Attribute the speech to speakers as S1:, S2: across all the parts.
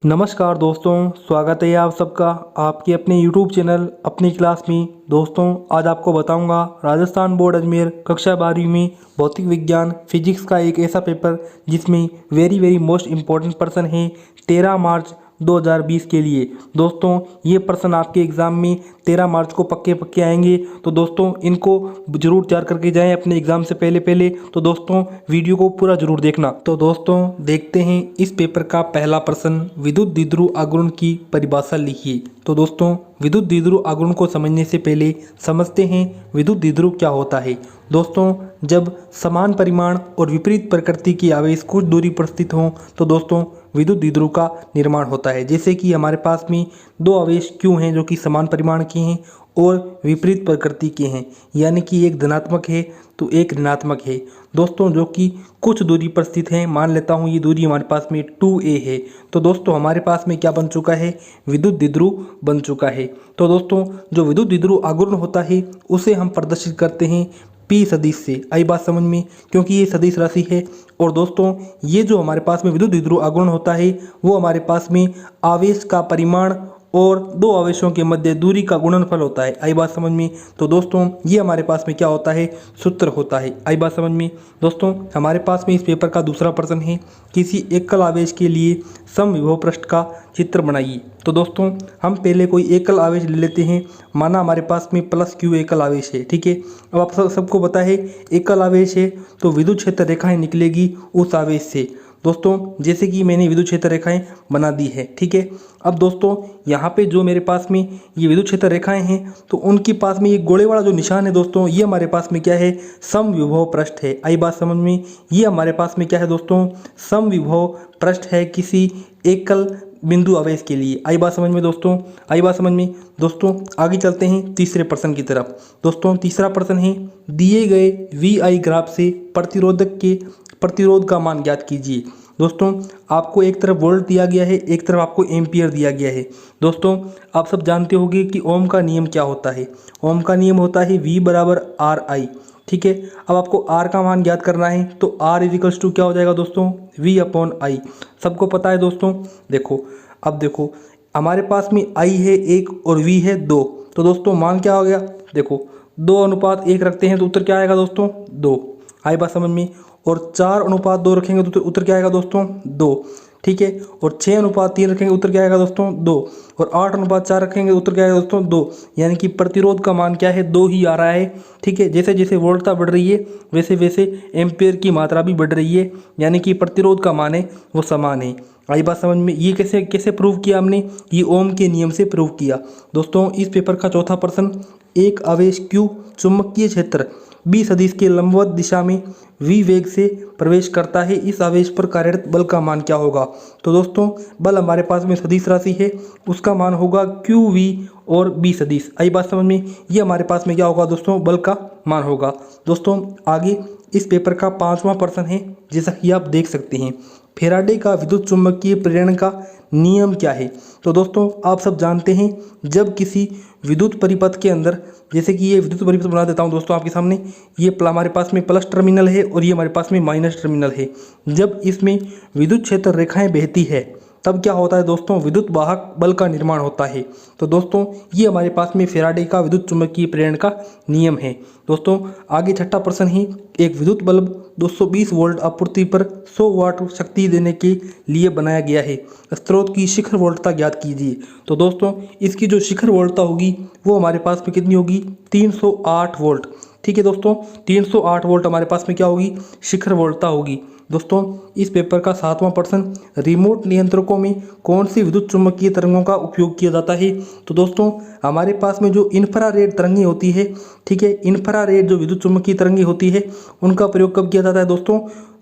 S1: नमस्कार दोस्तों, स्वागत है आप सबका आपके अपने YouTube चैनल अपनी क्लास में। दोस्तों आज आपको बताऊंगा राजस्थान बोर्ड अजमेर कक्षा 12वीं में भौतिक विज्ञान फिजिक्स का एक ऐसा पेपर जिसमें वेरी मोस्ट इम्पोर्टेंट प्रश्न है 13 मार्च 2020 के लिए। दोस्तों ये प्रश्न आपके एग्ज़ाम में 13 मार्च को पक्के आएंगे, तो दोस्तों इनको जरूर तैयार करके जाएं अपने एग्ज़ाम से पहले। तो दोस्तों वीडियो को पूरा जरूर देखना। तो दोस्तों देखते हैं इस पेपर का पहला प्रश्न, विद्युत द्विध्रुव आघूर्ण की परिभाषा लिखिए। तो दोस्तों विद्युत द्विध्रुव आघूर्ण को समझने से पहले समझते हैं विद्युत द्विध्रुव क्या होता है। दोस्तों जब समान परिमाण और विपरीत प्रकृति के आवेश कुछ दूरी पर स्थित हों तो दोस्तों विद्युत द्विध्रुव का निर्माण होता है। जैसे कि हमारे पास में दो आवेश क्यों हैं जो कि समान परिमाण के हैं और विपरीत प्रकृति के हैं, यानी कि एक धनात्मक है तो एक ऋणात्मक है दोस्तों, जो कि कुछ दूरी पर स्थित हैं। मान लेता हूँ ये दूरी हमारे पास में 2a है, तो दोस्तों हमारे पास में क्या बन चुका है, विद्युत द्विध्रुव बन चुका है। तो दोस्तों जो विद्युत द्विध्रुव आघूर्ण होता है उसे हम प्रदर्शित करते हैं P सदिश से। आई बात समझ में, क्योंकि ये सदिश राशि है। और दोस्तों ये जो हमारे पास में विद्युत द्विध्रुव आघूर्ण होता है वो हमारे पास में आवेश का परिमाण और दो आवेशों के मध्य दूरी का गुणनफल होता है। आई बात समझ में। तो दोस्तों ये हमारे पास में क्या होता है, सूत्र होता है। आई बात समझ में। दोस्तों हमारे पास में इस पेपर का दूसरा प्रश्न है, किसी एकल आवेश के लिए समविभव पृष्ठ का चित्र बनाइए। तो दोस्तों हम पहले कोई एकल आवेश ले लेते हैं। माना हमारे पास में +q एकल आवेश है, ठीक है। अब आप सबको पता है एकल आवेश है तो विद्युत क्षेत्र रेखाएं निकलेगी उस आवेश से। दोस्तों जैसे कि मैंने विद्युत क्षेत्र रेखाएं बना दी है, ठीक है। अब दोस्तों यहाँ पे जो मेरे पास में ये विद्युत क्षेत्र रेखाएं हैं तो उनके पास में ये गोले वाला जो निशान है दोस्तों, ये हमारे पास में क्या है, समविभव पृष्ठ है। आई बात समझ में। ये हमारे पास में क्या है दोस्तों, समविभव पृष्ठ है किसी एकल बिंदु आवेश के लिए। आई बात समझ में दोस्तों, आई बात समझ में। दोस्तों आगे चलते हैं तीसरे प्रश्न की तरफ। दोस्तों तीसरा प्रश्न है, दिए गए VI ग्राफ से प्रतिरोधक के प्रतिरोध का मान ज्ञात कीजिए। दोस्तों आपको एक तरफ वोल्ट दिया गया है, एक तरफ आपको एम्पियर दिया गया है। दोस्तों आप सब जानते होंगे कि ओम का नियम क्या होता है। ओम का नियम होता है V बराबर RI, ठीक है। अब आपको R का मान ज्ञात करना है तो R इजिकल्स टू क्या हो जाएगा दोस्तों, V/I। सबको पता है दोस्तों। देखो अब देखो हमारे पास में I है 1 और V है 2, तो दोस्तों मान क्या हो गया, देखो 2:1 रखते हैं तो उत्तर क्या आएगा दोस्तों, 2। आई बात समझ में। और 4:2 रखेंगे तो उत्तर क्या आएगा दोस्तों, 2, ठीक है। और 6:3 रखेंगे उत्तर क्या आएगा दोस्तों, 2। और 8:4 रखेंगे उत्तर क्या आएगा दोस्तों, 2। यानी कि प्रतिरोध का मान क्या है, 2 ही आ रहा है, ठीक है। जैसे जैसे वोल्टता बढ़ रही है वैसे वैसे एम्पियर की मात्रा भी बढ़ रही है, यानी कि प्रतिरोध का मान है वो समान है। आई बात समझ में। ये कैसे कैसे प्रूव किया हमने, ये ओम के नियम से प्रूव किया। दोस्तों इस पेपर का चौथा प्रश्न, एक आवेश Q चुंबकीय क्षेत्र B सदिश के लंबवत दिशा में V वेग से प्रवेश करता है, इस आवेश पर कार्यरत बल का मान क्या होगा। तो दोस्तों बल हमारे पास में सदिश राशि है, उसका मान होगा QV और B सदिश। आई बात समझ में। ये हमारे पास में क्या होगा दोस्तों, बल का मान होगा। दोस्तों आगे इस पेपर का पांचवा प्रश्न है, जैसा कि आप देख सकते हैं, फैराडे का विद्युत चुंबकीय प्रेरण का नियम क्या है। तो दोस्तों आप सब जानते हैं जब किसी विद्युत परिपथ के अंदर, जैसे कि ये विद्युत परिपथ बना देता हूं दोस्तों आपके सामने, ये हमारे पास में प्लस टर्मिनल है और ये हमारे पास में माइनस टर्मिनल है। जब इसमें विद्युत क्षेत्र रेखाएं बहती है तब क्या होता है दोस्तों, विद्युत वाहक बल का निर्माण होता है। तो दोस्तों ये हमारे पास में फैराडे का विद्युत चुंबकीय प्रेरण का नियम है। दोस्तों आगे छठा प्रश्न ही, एक विद्युत बल्ब 220 वोल्ट आपूर्ति पर 100 वाट शक्ति देने के लिए बनाया गया है, स्रोत की शिखर वोल्टता ज्ञात कीजिए। तो दोस्तों इसकी जो शिखर वोल्टता होगी वो हमारे पास में कितनी होगी, 308 वोल्ट, ठीक है दोस्तों। 308 वोल्ट हमारे पास में क्या होगी, शिखर वोल्टता होगी। दोस्तों इस पेपर का सातवां प्रश्न, रिमोट नियंत्रकों में कौन सी विद्युत चुम्बकीय तरंगों का उपयोग किया जाता है। तो दोस्तों हमारे पास में जो इंफ्रारेड तरंगें होती है, ठीक है, इंफ्रारेड जो विद्युत चुम्बकीय तरंगें होती है उनका प्रयोग कब किया जाता है दोस्तों,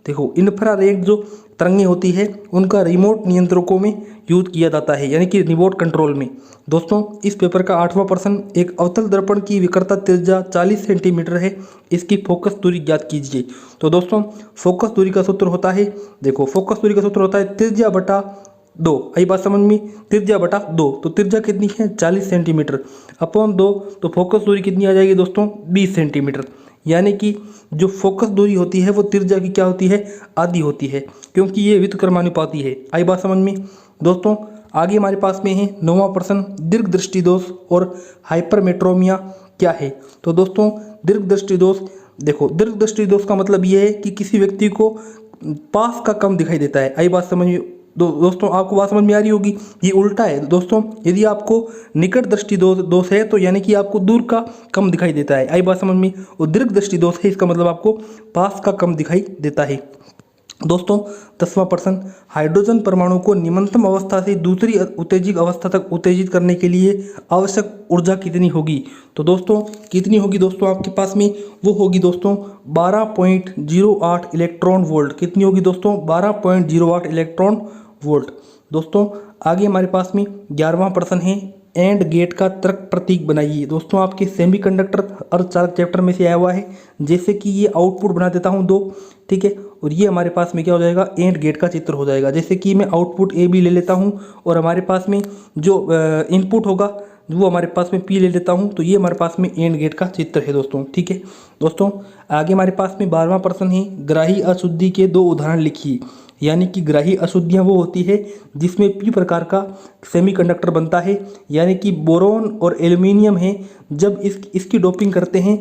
S1: देखो इंफ्रारेड जो तरंगें होती है उनका रिमोट नियंत्रकों में यूज किया जाता है, यानी कि रिमोट कंट्रोल में। दोस्तों इस पेपर का आठवां प्रश्न, एक अवतल दर्पण की विकर्ता त्रिज्या 40 सेंटीमीटर है, इसकी फोकस दूरी ज्ञात कीजिए। तो दोस्तों फोकस दूरी का सूत्र होता है, देखो फोकस दूरी का सूत्र होता है त्रिज्या बटा 2। आई बात समझ में, त्रिज्या बटा 2, तो त्रिज्या कितनी है 40 सेंटीमीटर अपॉन 2, तो फोकस दूरी कितनी आ जाएगी दोस्तों 20 सेंटीमीटर। यानी कि जो फोकस दूरी होती है वो त्रिज्या की क्या होती है, आधी होती है, क्योंकि ये व्युत्क्रमानुपाती है। आई बात समझ में। दोस्तों आगे हमारे पास में है 9वां प्रश्न, दीर्घ दृष्टि दोष और हाइपरमेट्रोमिया क्या है। तो दोस्तों दीर्घ दृष्टि दोष, देखो दीर्घ दृष्टि दोष का मतलब यह है कि किसी व्यक्ति को पास का कम दिखाई देता है। आई बात समझ में? दोस्तों आपको बात समझ में आ रही होगी, ये उल्टा है दोस्तों। यदि आपको निकट दृष्टि दोष है तो यानी कि आपको दूर का कम दिखाई देता है। आई बात समझ में? और दीर्घ दृष्टि दोष है, इसका मतलब आपको पास का कम दिखाई देता है। दोस्तों 10वां प्रश्न, हाइड्रोजन परमाणु को निम्नतम अवस्था से दूसरी उत्तेजित अवस्था तक उत्तेजित करने के लिए आवश्यक ऊर्जा कितनी होगी। तो दोस्तों कितनी होगी दोस्तों आपके पास में, वो होगी दोस्तों 12.08 इलेक्ट्रॉन वोल्ट। कितनी होगी दोस्तों? 12.08 इलेक्ट्रॉन वोल्ट। दोस्तों आगे हमारे पास में 11वां प्रश्न है, एंड गेट का तर्क प्रतीक बनाइए। दोस्तों आपके सेमीकंडक्टर अर्धचालक चैप्टर में से आया हुआ है। जैसे कि ये आउटपुट बना देता हूँ 2, ठीक है, और ये हमारे पास में क्या हो जाएगा, एंड गेट का चित्र हो जाएगा। जैसे कि मैं आउटपुट ए बी ले लेता हूँ और हमारे पास में जो इनपुट होगा वो हमारे पास में पी ले लेता हूँ, तो ये हमारे पास में एंड गेट का चित्र है दोस्तों, ठीक है। दोस्तों आगे हमारे पास में 12वां प्रश्न है, ग्राही अशुद्धि के 2 उदाहरण लिखिए। यानी कि ग्राही अशुद्धियाँ वो होती है जिसमें पी प्रकार का सेमीकंडक्टर बनता है, यानी कि बोरोन और एल्युमिनियम है। जब इसकी डोपिंग करते हैं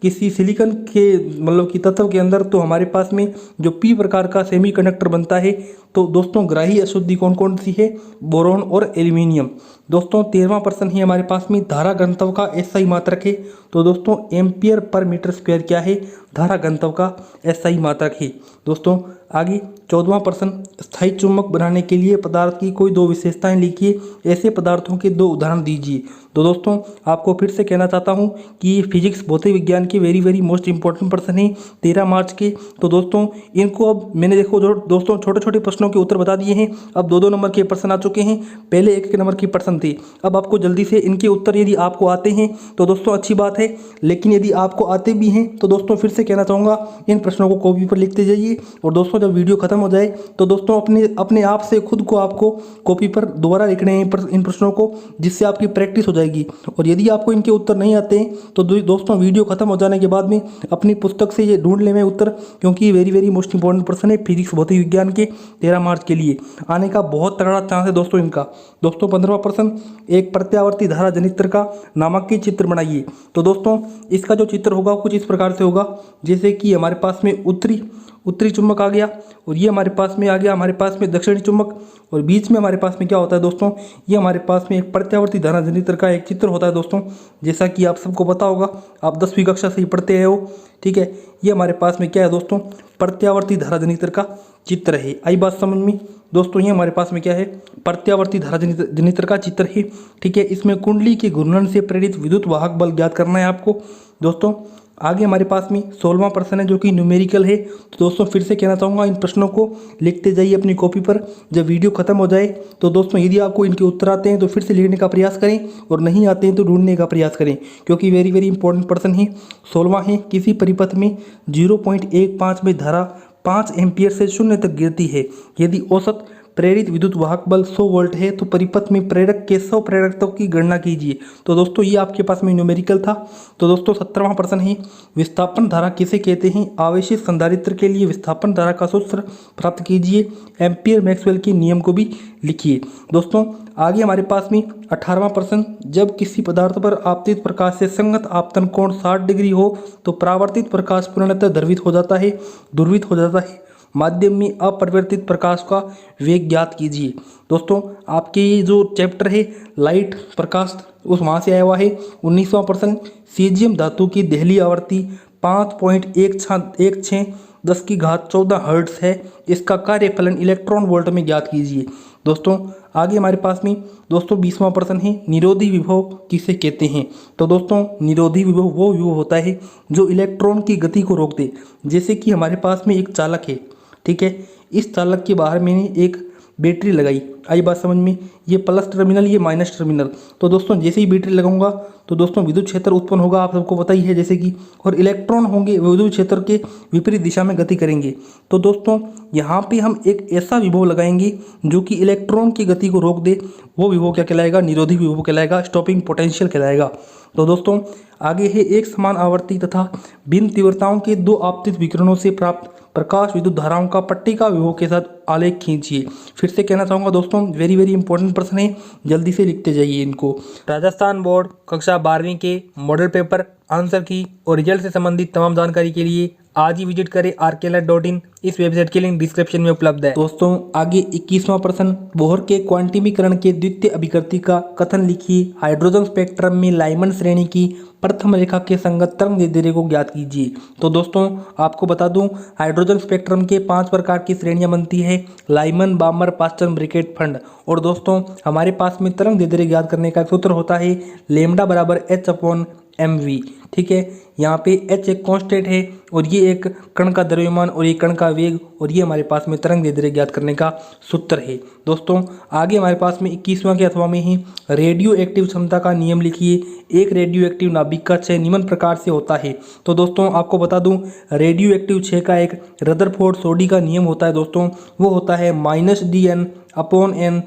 S1: किसी सिलिकॉन के मतलब कि तत्व के अंदर, तो हमारे पास में जो पी प्रकार का सेमीकंडक्टर बनता है। तो दोस्तों ग्राही अशुद्धि कौन कौन सी है? बोरोन और एल्युमिनियम। दोस्तों 13वां प्रश्न है हमारे पास में, धारा घनत्व का एसआई मात्रक है। तो दोस्तों एम्पियर पर मीटर स्क्वायर क्या है? धारा घनत्व का एसआई मात्रक है। दोस्तों आगे 14वां प्रश्न, स्थायी चुंबक बनाने के लिए पदार्थ की कोई 2 विशेषताएं लिखिए, ऐसे पदार्थों के 2 उदाहरण दीजिए। तो दोस्तों आपको फिर से कहना चाहता हूं कि ये फिजिक्स भौतिक विज्ञान के वेरी मोस्ट इंपॉर्टेंट प्रश्न है 13 मार्च के। तो दोस्तों इनको अब मैंने देखो जो दोस्तों छोटे छोटे प्रश्नों के उत्तर बता दिए हैं। अब 2-2 नंबर के प्रश्न आ चुके हैं, पहले 1-1 नंबर के प्रश्न थे। अब आपको जल्दी से इनके उत्तर यदि आपको आते हैं तो दोस्तों अच्छी बात है, लेकिन यदि आपको आते भी हैं तो दोस्तों फिर से कहना चाहूँगा इन प्रश्नों को कॉपी पर लिखते जाइए। और दोस्तों जब वीडियो खत्म हो जाए तो दोस्तों अपने आप से खुद को आपको कॉपी पर दोबारा लिखने हैं इन प्रश्नों को, जिससे आपकी प्रैक्टिस हो जाएगी। और यदि आपको इनके उत्तर नहीं आते हैं तो दोस्तों वीडियो खत्म हो जाने के बाद में अपनी पुस्तक से ये ढूंढ लें उत्तर, क्योंकि ये वेरी मोस्ट इंपॉर्टेंट प्रश्न है फिजिक्स भौतिक विज्ञान के 13 मार्च के लिए आने का बहुत तगड़ा चांस है दोस्तों इनका। दोस्तों 15वां प्रश्न, एक प्रत्यावर्ती धारा जनित्र का नामक चित्र बनाइए। तो दोस्तों इसका जो चित्र होगा कुछ इस प्रकार से होगा, जैसे कि हमारे पास में उत्तरी चुंबक आ गया, और ये हमारे पास में आ गया हमारे पास में दक्षिणी चुंबक, और बीच में हमारे पास में क्या होता है दोस्तों, ये हमारे पास में एक प्रत्यावर्ती धारा जनित्र का एक चित्र होता है दोस्तों। जैसा कि आप सबको पता होगा, आप 10वीं कक्षा से ही पढ़ते हैं वो, ठीक है। ये हमारे पास में क्या है दोस्तों, प्रत्यावर्ती धारा जनित्र का चित्र है। आई बात समझ में दोस्तों? ये हमारे पास में क्या है, प्रत्यावर्ती धारा जनित्र का चित्र है, ठीक है। इसमें कुंडली के घूर्णन से प्रेरित विद्युत वाहक बल ज्ञात करना है आपको। दोस्तों आगे हमारे पास में 16वां प्रश्न है जो कि न्यूमेरिकल है। तो दोस्तों फिर से कहना चाहूँगा इन प्रश्नों को लिखते जाइए अपनी कॉपी पर। जब वीडियो खत्म हो जाए तो दोस्तों यदि आपको इनके उत्तर आते हैं तो फिर से लिखने का प्रयास करें, और नहीं आते हैं तो ढूंढने का प्रयास करें, क्योंकि वेरी इंपॉर्टेंट प्रश्न है। 16वां है, किसी परिपथ में 0.15 में धारा 5 एम्पियर से 0 तक गिरती है। यदि औसत प्रेरित विद्युत वाहक बल 100 वोल्ट है तो परिपथ में प्रेरक के 100 प्रेरकत्व की गणना कीजिए। तो दोस्तों ये आपके पास में न्यूमेरिकल था। तो दोस्तों 17वां प्रश्न है, विस्थापन धारा किसे कहते हैं? आवेशित संधारित्र के लिए विस्थापन धारा का सूत्र प्राप्त कीजिए। एम्पियर मैक्सवेल के नियम को भी लिखिए। दोस्तों आगे हमारे पास में 18वां प्रश्न, जब किसी पदार्थ पर आपतित प्रकाश से संगत आपतन कोण 60 डिग्री हो तो परावर्तित प्रकाश पूर्णतः ध्रुवित हो जाता है। माध्यम में अपरिवर्तित प्रकाश का वेग ज्ञात कीजिए। दोस्तों आपके ये जो चैप्टर है लाइट प्रकाश, उस वहाँ से आया हुआ है। 19वां प्रश्न, सीजियम धातु की दहली आवृत्ति 5.16 10⁻14 हर्ट्ज है। इसका कार्यफलन इलेक्ट्रॉन वोल्ट में ज्ञात कीजिए। दोस्तों आगे हमारे पास में दोस्तों 20वां प्रश्न है, निरोधी विभव किसे कहते हैं? तो दोस्तों निरोधी विभव वो विभव होता है जो इलेक्ट्रॉन की गति को रोक दे। जैसे कि हमारे पास में एक चालक है, ठीक है, इस चालक के बाहर मैंने एक बैटरी लगाई। आई बात समझ में? ये प्लस टर्मिनल, ये माइनस टर्मिनल। तो दोस्तों जैसे ही बैटरी लगाऊंगा तो दोस्तों विद्युत क्षेत्र उत्पन्न होगा, आप सबको पता ही है जैसे कि, और इलेक्ट्रॉन होंगे विद्युत क्षेत्र के विपरीत दिशा में गति करेंगे। तो दोस्तों यहाँ पे हम एक ऐसा विभव लगाएंगे जो कि इलेक्ट्रॉन की गति को रोक दे। वो विभव क्या कहलाएगा? निरोधी विभव कहलाएगा, स्टॉपिंग पोटेंशियल कहलाएगा। तो दोस्तों आगे है, एक समान आवर्ती तथा भिन्न तीव्रताओं के 2 आपतित विकिरणों से प्राप्त प्रकाश विद्युत धाराओं का पट्टिका विभव के साथ आलेख खींचिए। फिर से कहना चाहूँगा दोस्तों, वेरी वेरी इंपॉर्टेंट प्रश्न है, जल्दी से लिखते जाइए इनको। राजस्थान बोर्ड कक्षा 12वीं के मॉडल पेपर, आंसर की और रिजल्ट से संबंधित तमाम जानकारी के लिए आज ही विजिट करें rklet.in। इस वेबसाइट की लिंक डिस्क्रिप्शन में उपलब्ध है। दोस्तों आगे 21वां प्रश्न, बोहर के क्वांटिमीकरण के द्वितीय अभिकृति का कथन लिखिए। हाइड्रोजन स्पेक्ट्रम में लाइमन श्रेणी की प्रथम रेखा के संगत तरंग दैर्ध्य को ज्ञात कीजिए। तो दोस्तों आपको बता दूं, हाइड्रोजन स्पेक्ट्रम के 5 प्रकार की श्रेणियां बनती है, लाइमन, बामर, पास्टन, ब्रिकेट, फंड। और दोस्तों हमारे पास में तरंग दैर्ध्य ज्ञात करने का सूत्र होता है लेमडा बराबर h/mv। ठीक है, यहाँ पे h एक कांस्टेंट है और ये एक कण का द्रव्यमान और ये कण का वेग और ये हमारे पास में तरंग दैर्ध्य ज्ञात करने का सूत्र है। दोस्तों आगे हमारे पास में 21वां के अथवा में ही रेडियो एक्टिव क्षमता का नियम लिखिए। एक रेडियो एक्टिव नाभिक का क्षय निम्न प्रकार से होता है। तो दोस्तों आपको बता दूं, रेडियो एक्टिव क्षय का एक रदरफोर्ड सोडी का नियम होता है दोस्तों, वो होता है -dn/n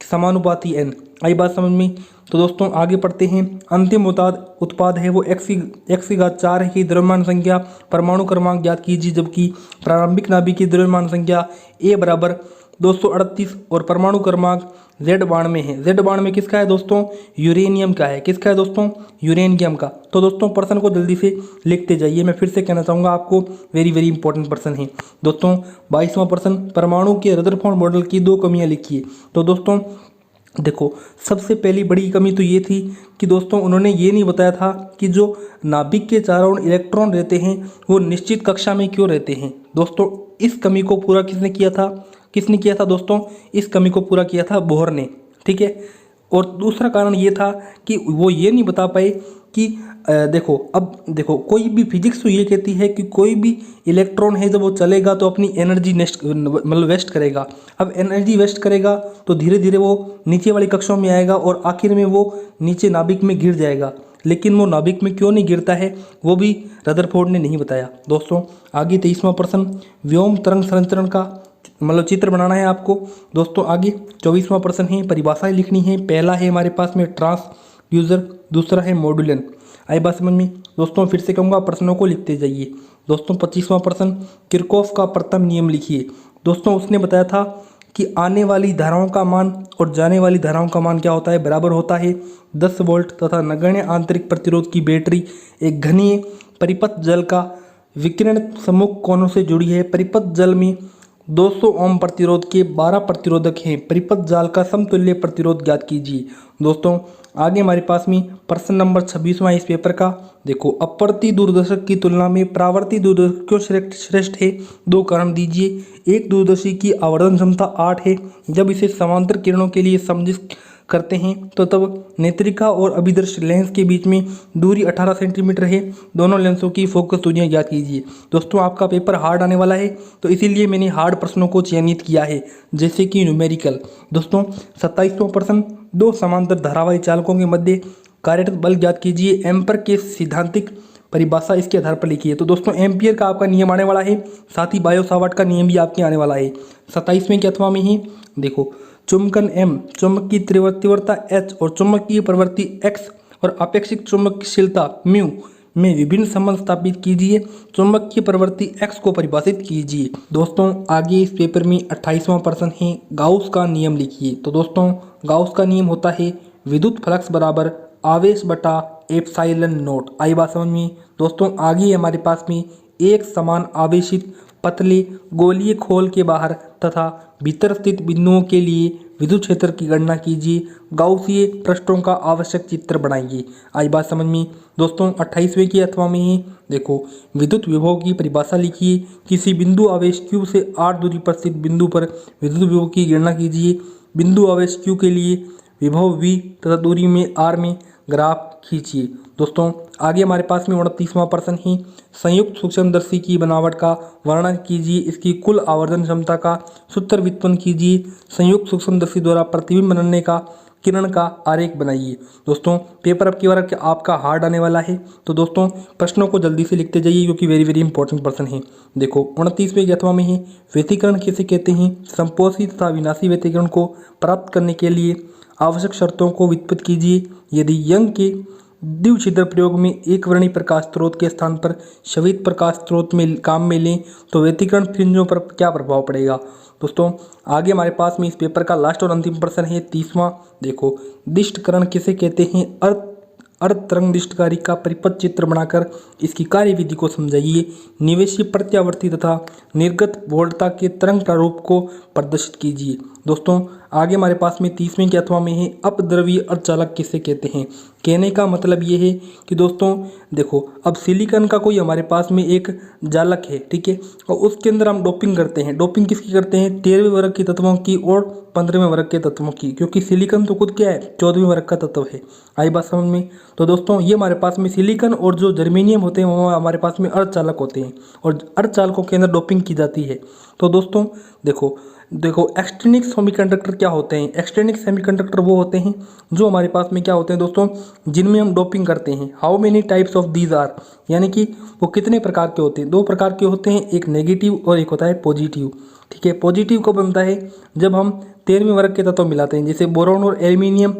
S1: समानुपाती n। आई बात समझ में? तो दोस्तों आगे पढ़ते हैं। अंतिम उत्पाद है वो x⁴ की द्रव्यमान संख्या, परमाणु क्रमांक ज्ञात कीजिए, जबकि प्रारंभिक नाभिक की द्रव्यमान संख्या a बराबर 238 और परमाणु क्रमांक Z92 है। Z92 किसका है दोस्तों? यूरेनियम का है। किसका है दोस्तों? यूरेनियम का। तो दोस्तों प्रश्न को जल्दी से लिखते जाइए। मैं फिर से कहना चाहूँगा आपको, वेरी वेरी इंपॉर्टेंट प्रश्न है। दोस्तों 22वां प्रश्न, परमाणु के रदरफोर्ड मॉडल की 2 कमियां लिखिए। तो दोस्तों देखो, सबसे पहली बड़ी कमी तो ये थी कि दोस्तों उन्होंने ये नहीं बताया था कि जो नाभिक के चारों ओर इलेक्ट्रॉन रहते हैं वो निश्चित कक्षा में क्यों रहते हैं। दोस्तों इस कमी को पूरा किसने किया था? किसने किया था दोस्तों? इस कमी को पूरा किया था बोहर ने। ठीक है, और दूसरा कारण ये था कि वो ये नहीं बता पाए कि देखो कोई भी फिजिक्स तो ये कहती है कि कोई भी इलेक्ट्रॉन है जब वो चलेगा तो अपनी एनर्जी वेस्ट करेगा। अब एनर्जी वेस्ट करेगा तो धीरे धीरे वो नीचे वाली कक्षाओं में आएगा और आखिर में वो नीचे नाभिक में गिर जाएगा। लेकिन वो नाभिक में क्यों नहीं गिरता है वो भी रदरफोर्ड ने नहीं बताया। दोस्तों आगे 23वां प्रश्न, व्योम तरंग संचरण का चित्र बनाना है आपको। दोस्तों आगे 24वां प्रश्न है, परिभाषाएं लिखनी है। पहला है हमारे पास में ट्रांसड्यूसर, दूसरा है मॉड्यूलन। आई बात समझ में? दोस्तों फिर से कहूँगा प्रश्नों को लिखते जाइए। दोस्तों 25वां प्रश्न, किरचॉफ का प्रथम नियम लिखिए। दोस्तों उसने बताया था कि आने वाली धाराओं का मान और जाने वाली धाराओं का मान क्या होता है? बराबर होता है 10 वोल्ट तथा नगण्य आंतरिक प्रतिरोध की बैटरी एक घनीय परिपथ जल का विकिरण सम्मुख कोनों से जुड़ी है। परिपथ जल में 200 ओम प्रतिरोध के 12 प्रतिरोधक हैं। परिपथ जाल का समतुल्य प्रतिरोध ज्ञात कीजिए। दोस्तों आगे हमारे पास में प्रश्न नंबर 26वां इस पेपर का। देखो, अपवर्ती दूरदर्शक की तुलना में परावर्ती दूरदर्शक क्यों श्रेष्ठ है? 2 कारण दीजिए। एक दूरदर्शी की आवर्धन क्षमता 8 है। जब इसे समांतर किरणों के लिए समझ करते हैं तो तब नेत्रिका और अभिदर्श लेंस के बीच में दूरी 18 सेंटीमीटर है। दोनों लेंसों की फोकस दूरियां ज्ञात कीजिए। दोस्तों आपका पेपर हार्ड आने वाला है तो इसीलिए मैंने हार्ड प्रश्नों को चयनित किया है, जैसे कि न्यूमेरिकल। दोस्तों 27वां प्रश्न, 2 समांतर धारावाही चालकों के मध्य कार्यरत बल ज्ञात कीजिए। एम्पर के सैद्धांतिक परिभाषा इसके आधार पर लिखिए। तो दोस्तों एम्पियर का आपका नियम आने वाला है, साथ ही बायो-सावर्ट का नियम भी आपके आने वाला है 27वें के अथवा में ही। देखो, चुंबकन M, चुंबक की तीव्रता H और चुंबकीय प्रवृत्ति X और आपेक्षिक चुंबकशीलता म्यू में विभिन्न संबंध स्थापित कीजिए। चुंबकीय प्रवृत्ति X को परिभाषित कीजिए। दोस्तों आगे इस पेपर में 28वां प्रश्न है, गाउस का नियम लिखिए। तो दोस्तों गाउस का नियम होता है विद्युत फ्लक्स बराबर आवेश बटा एप्सिलॉन नॉट। आई बात समझ में? दोस्तों आगे हमारे पास में एक समान आवेशित पतले गोलीय खोल के बाहर तथा भीतर स्थित बिंदुओं के लिए विद्युत क्षेत्र की गणना कीजिए। गाउसीय पृष्ठों का आवश्यक चित्र बनाइए। आई बात समझ में? दोस्तों 28वें की अथवा में ही देखो, विद्युत विभव की परिभाषा लिखिए। किसी बिंदु आवेश Q से r दूरी पर स्थित बिंदु पर विद्युत विभव की गणना कीजिए। बिंदु आवेश Q के लिए विभव V तथा दूरी में r में ग्राफ खींचिए। दोस्तों आगे हमारे पास में 29वां प्रश्न है, संयुक्त सूक्ष्मदर्शी की बनावट का वर्णन कीजिए। इसकी कुल आवर्धन क्षमता का सूत्र व्युत्पन्न कीजिए। संयुक्त सूक्ष्मदर्शी द्वारा प्रतिबिंब बनने का किरण का आरेख बनाइए। दोस्तों पेपर अब की बार आपका हार्ड आने वाला है, तो दोस्तों प्रश्नों को जल्दी से लिखते जाइए क्योंकि वेरी वेरी इंपॉर्टेंट प्रश्न है। देखो 29वें के अथवा में ही व्यतिकरण किसे कहते हैं? संपोषी तथा विनाशी व्यतिकरण को प्राप्त करने के लिए आवश्यक शर्तों को व्युत्पन्न कीजिए। यदि यंग के द्विछिद्र प्रयोग में एक वर्णी प्रकाश स्रोत के स्थान पर श्वेत प्रकाश स्रोत में काम में लें तो व्यतिकरण फ्रिंजों पर क्या प्रभाव पड़ेगा। दोस्तों आगे हमारे पास में इस पेपर का लास्ट और अंतिम प्रश्न है 30वां। देखो, दिष्टकरण किसे कहते हैं। अर्ध तरंग दिष्टकारी का परिपथ चित्र बनाकर इसकी कार्यविधि को समझाइए। निवेशी प्रत्यावर्ती तथा निर्गत वोल्टता के तरंग प्रारूप को प्रदर्शित कीजिए। दोस्तों आगे हमारे पास में 30वें के अथवा में है अपद्रव्य अर्धचालक किसे कहते हैं। कहने का मतलब ये है कि दोस्तों देखो, अब सिलिकॉन का कोई हमारे पास में एक जालक है, ठीक है, और उसके अंदर हम डोपिंग करते हैं। डोपिंग किसकी करते हैं, 13वें वर्ग के तत्वों की और 15वें वर्ग के तत्वों की, क्योंकि सिलिकॉन तो खुद क्या है, 14वें वर्ग का तत्व है। आई बात समझ में। तो दोस्तों ये हमारे पास में सिलिकॉन और जो जर्मेनियम होते हैं वो हमारे पास में अर्धचालक होते हैं और अर्धचालकों के अंदर डोपिंग की जाती है। तो दोस्तों देखो एक्सट्रिनिक सेमीकंडक्टर क्या होते हैं। एक्सट्रिनिक सेमीकंडक्टर वो होते हैं जो हमारे पास में क्या होते हैं दोस्तों, जिनमें हम डोपिंग करते हैं। How many types of these are, यानी कि वो कितने प्रकार के होते हैं। 2 प्रकार के होते हैं, एक नेगेटिव और एक होता है पॉजिटिव। ठीक है, पॉजिटिव कब बनता है, जब हम 13वें वर्ग के तत्व मिलाते हैं, जैसे बोरॉन और एल्यूमिनियम।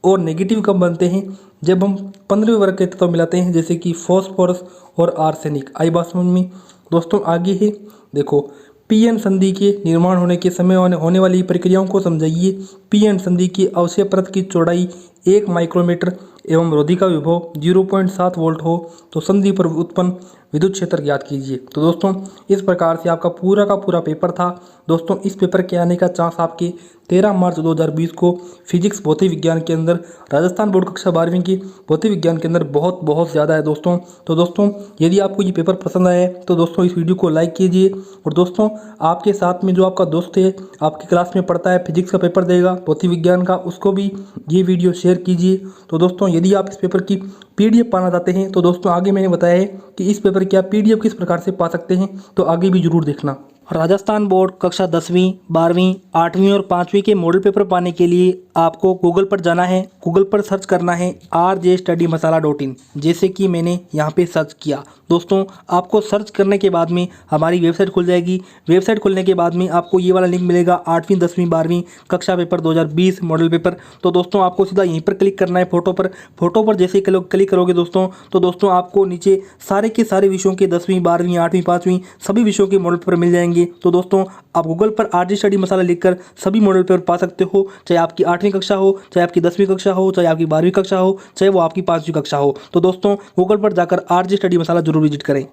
S1: और नेगेटिव कब बनते हैं, जब हम 15वें वर्ग के तत्व मिलाते हैं, जैसे कि फॉस्फोरस और आर्सेनिक। आई बात समझ में। दोस्तों आगे है, देखो पीएन संधि के निर्माण होने के समय होने वाली प्रक्रियाओं को समझाइए। पीएन संधि की अवश्य परत की चौड़ाई 1 माइक्रोमीटर एवं रोधी का विभव 0.7 वोल्ट हो तो संधि पर उत्पन्न विद्युत क्षेत्र ज्ञात कीजिए। तो दोस्तों इस प्रकार से आपका पूरा का पूरा पेपर था। दोस्तों इस पेपर के आने का चांस आपके 13 मार्च 2020 को फिजिक्स भौतिक विज्ञान के अंदर, राजस्थान बोर्ड कक्षा 12वीं की भौतिक विज्ञान के अंदर बहुत ज़्यादा है दोस्तों। तो दोस्तों यदि आपको ये पेपर पसंद आया है तो दोस्तों इस वीडियो को लाइक कीजिए। और दोस्तों आपके साथ में जो आपका दोस्त है, आपकी क्लास में पढ़ता है, फिजिक्स का पेपर देगा भौतिक विज्ञान का, उसको भी ये वीडियो शेयर कीजिए। तो दोस्तों यदि आप इस पेपर की PDF पाना चाहते हैं तो दोस्तों आगे मैंने बताया है कि इस पेपर की आप PDF किस प्रकार से पा सकते हैं, तो आगे भी जरूर देखना। राजस्थान बोर्ड कक्षा 10वीं, 12वीं, 8वीं और 5वीं के मॉडल पेपर पाने के लिए आपको गूगल पर जाना है। गूगल पर सर्च करना है rjstudymasala.in, जैसे कि मैंने यहाँ पे सर्च किया। दोस्तों आपको सर्च करने के बाद में हमारी वेबसाइट खुल जाएगी। वेबसाइट खुलने के बाद में आपको ये वाला लिंक मिलेगा 8वीं, 10वीं, 12वीं कक्षा पेपर 2020 मॉडल पेपर। तो दोस्तों आपको सीधा यहीं पर क्लिक करना है, फोटो पर जैसे ही क्लिक करोगे दोस्तों, तो दोस्तों आपको नीचे सारे के सारे विषयों के 10वीं, 12वीं, 8वीं, 5वीं सभी विषयों के मॉडल पेपर मिल जाएंगे। तो दोस्तों आप गूगल पर RJ स्टडी मसाला लिखकर सभी मॉडल पेपर पा सकते हो, चाहे आपकी 8वीं कक्षा हो, चाहे आपकी 10वीं कक्षा हो, चाहे आपकी 12वीं कक्षा हो, चाहे वो आपकी 5वीं कक्षा हो। तो दोस्तों गूगल पर जाकर RJ स्टडी मसाला जरूर विजिट करें।